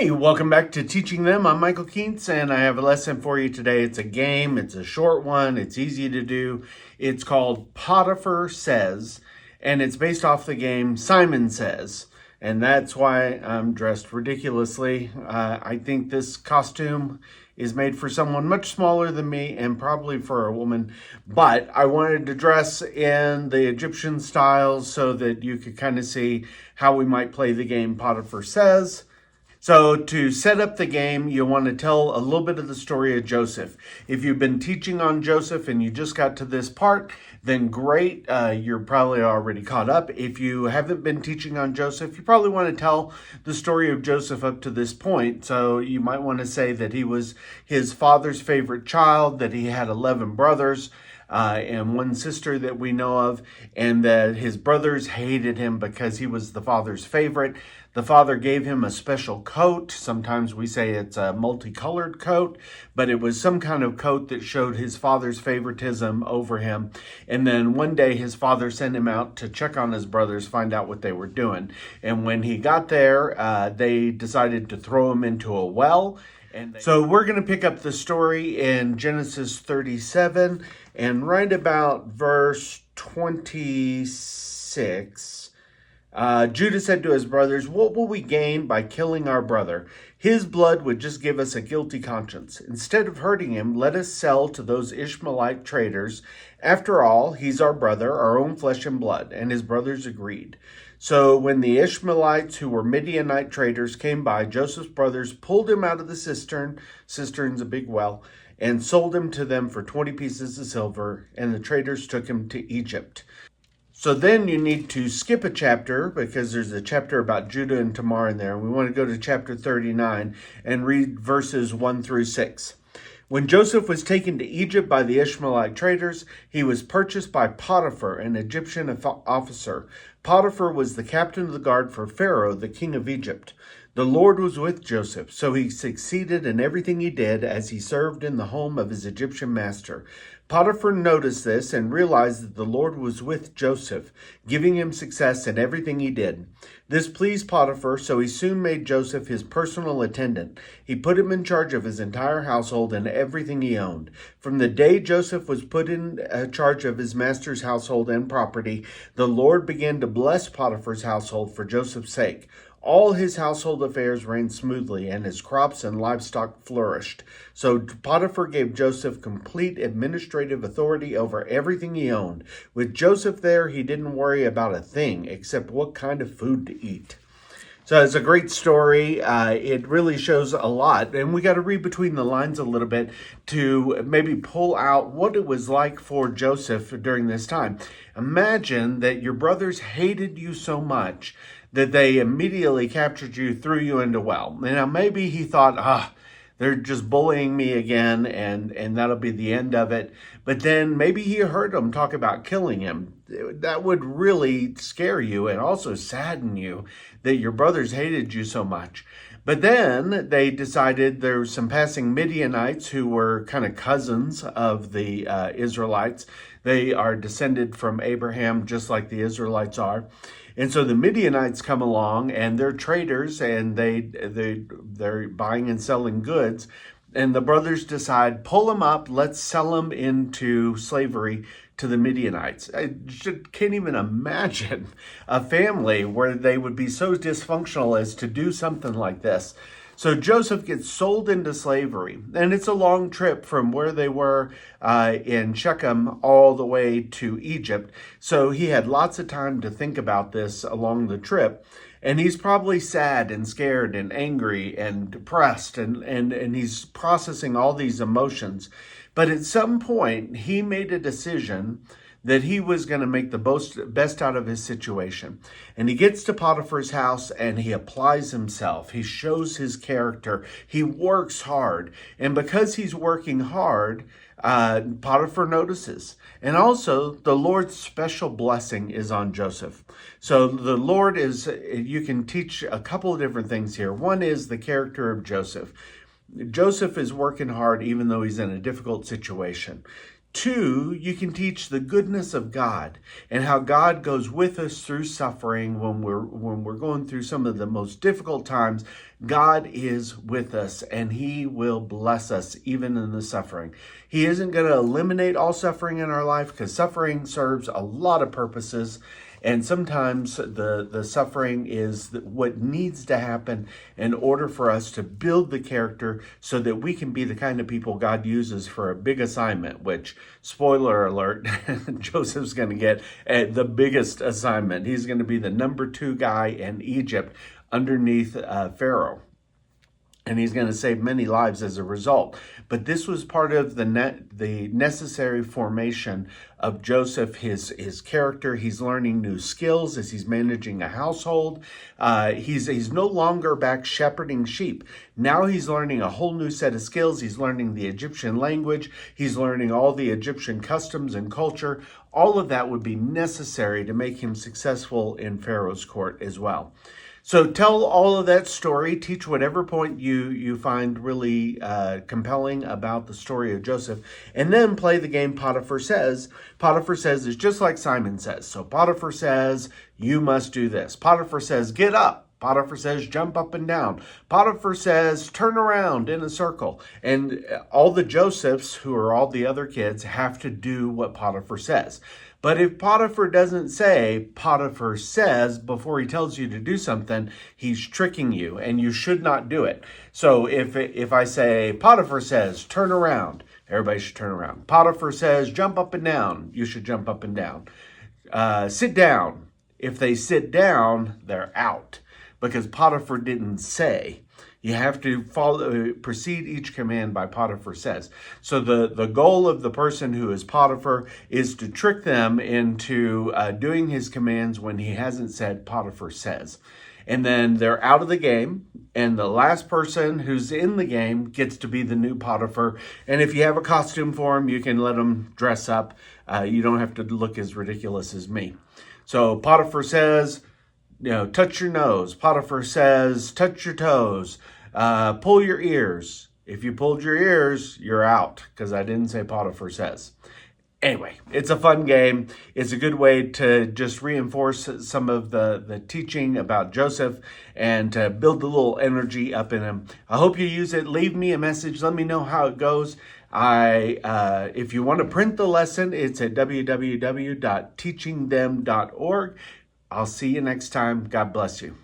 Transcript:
Hey, welcome back to Teaching Them. I'm Michael Keentz, and I have a lesson for you today. It's a game. It's a short one. It's easy to do. It's called Potiphar Says, and it's based off the game Simon Says. And that's why I'm dressed ridiculously. I think this costume is made for someone much smaller than me and probably for a woman. But I wanted to dress in the Egyptian style so that you could kind of see how we might play the game Potiphar Says. So to set up the game, you want to tell a little bit of the story of Joseph. If you've been teaching on Joseph and you just got to this part, then great, you're probably already caught up. If you haven't been teaching on Joseph, you probably want to tell the story of Joseph up to this point. So you might want to say that he was his father's favorite child, that he had 11 brothers, and one sister that we know of, and that his brothers hated him because he was the father's favorite. The father gave him a special coat. Sometimes we say it's a multicolored coat, but it was some kind of coat that showed his father's favoritism over him. And then one day his father sent him out to check on his brothers, find out what they were doing. And when he got there, they decided to throw him into a well. So we're going to pick up the story in Genesis 37 and right about verse 26. Judah said to his brothers, "What will we gain by killing our brother? His blood would just give us a guilty conscience. Instead of hurting him, let us sell to those Ishmaelite traders. After all, he's our brother, our own flesh and blood." And his brothers agreed. So when the Ishmaelites, who were Midianite traders, came by, Joseph's brothers pulled him out of the cistern's a big well, and sold him to them for 20 pieces of silver, and the traders took him to Egypt. So then you need to skip a chapter because there's a chapter about Judah and Tamar in there. We want to go to chapter 39 and read verses 1 through 6. When Joseph was taken to Egypt by the Ishmaelite traders, he was purchased by Potiphar, an Egyptian officer. Potiphar was the captain of the guard for Pharaoh, the king of Egypt. The Lord was with Joseph, so he succeeded in everything he did as he served in the home of his Egyptian master. Potiphar noticed this and realized that the Lord was with Joseph, giving him success in everything he did. This pleased Potiphar, so he soon made Joseph his personal attendant. He put him in charge of his entire household and everything he owned. From the day Joseph was put in charge of his master's household and property, the Lord began to bless Potiphar's household for Joseph's sake. All his household affairs ran smoothly, and his crops and livestock flourished. So Potiphar gave Joseph complete administrative authority over everything he owned. With Joseph there, he didn't worry about a thing except what kind of food to eat. So it's a great story. It really shows a lot. And we got to read between the lines a little bit to maybe pull out what it was like for Joseph during this time. Imagine that your brothers hated you so much that they immediately captured you, threw you into a well. Now, maybe he thought, they're just bullying me again, and that'll be the end of it. But then maybe he heard them talk about killing him. That would really scare you and also sadden you that your brothers hated you so much. But then they decided there were some passing Midianites who were kind of cousins of the Israelites. They are descended from Abraham, just like the Israelites are. And so the Midianites come along, and they're traders, and they're buying and selling goods. And the brothers decide, pull them up, let's sell them into slavery to the Midianites. I can't even imagine a family where they would be so dysfunctional as to do something like this. So Joseph gets sold into slavery, and it's a long trip from where they were in Shechem all the way to Egypt. So he had lots of time to think about this along the trip. And he's probably sad and scared and angry and depressed, and he's processing all these emotions. But at some point, he made a decision that he was going to make the best out of his situation. And he gets to Potiphar's house and he applies himself. He shows his character. He works hard. And because he's working hard, Potiphar notices. And also, the Lord's special blessing is on Joseph. So the Lord you can teach a couple of different things here. One is the character of Joseph. Joseph is working hard even though he's in a difficult situation. 2, you can teach the goodness of God and how God goes with us through suffering when we're going through some of the most difficult times. God is with us and he will bless us even in the suffering. He isn't going to eliminate all suffering in our life because suffering serves a lot of purposes. And sometimes the suffering is what needs to happen in order for us to build the character so that we can be the kind of people God uses for a big assignment, which, spoiler alert, Joseph's going to get the biggest assignment. He's going to be the number 2 guy in Egypt underneath Pharaoh. And he's going to save many lives as a result. But this was part of the necessary formation of Joseph, his character. He's learning new skills as he's managing a household. He's no longer back shepherding sheep. Now he's learning a whole new set of skills. He's learning the Egyptian language. He's learning all the Egyptian customs and culture. All of that would be necessary to make him successful in Pharaoh's court as well. So tell all of that story, teach whatever point you find really compelling about the story of Joseph, and then play the game Potiphar Says. Potiphar Says is just like Simon Says. So Potiphar says, you must do this. Potiphar says, get up. Potiphar says, jump up and down. Potiphar says, turn around in a circle. And all the Josephs, who are all the other kids, have to do what Potiphar says. But if Potiphar doesn't say, Potiphar says, before he tells you to do something, he's tricking you, and you should not do it. So if I say, Potiphar says, turn around, everybody should turn around. Potiphar says, jump up and down, you should jump up and down. Sit down. If they sit down, they're out, because Potiphar didn't say. You have to precede each command by Potiphar says. So the goal of the person who is Potiphar is to trick them into doing his commands when he hasn't said Potiphar says. And then they're out of the game, and the last person who's in the game gets to be the new Potiphar. And if you have a costume for him, you can let him dress up. You don't have to look as ridiculous as me. So Potiphar says, touch your nose. Potiphar says, touch your toes. Pull your ears. If you pulled your ears, you're out, because I didn't say Potiphar says. Anyway, it's a fun game. It's a good way to just reinforce some of the teaching about Joseph and to build a little energy up in him. I hope you use it. Leave me a message. Let me know how it goes. If you want to print the lesson, it's at www.teachingthem.org. I'll see you next time. God bless you.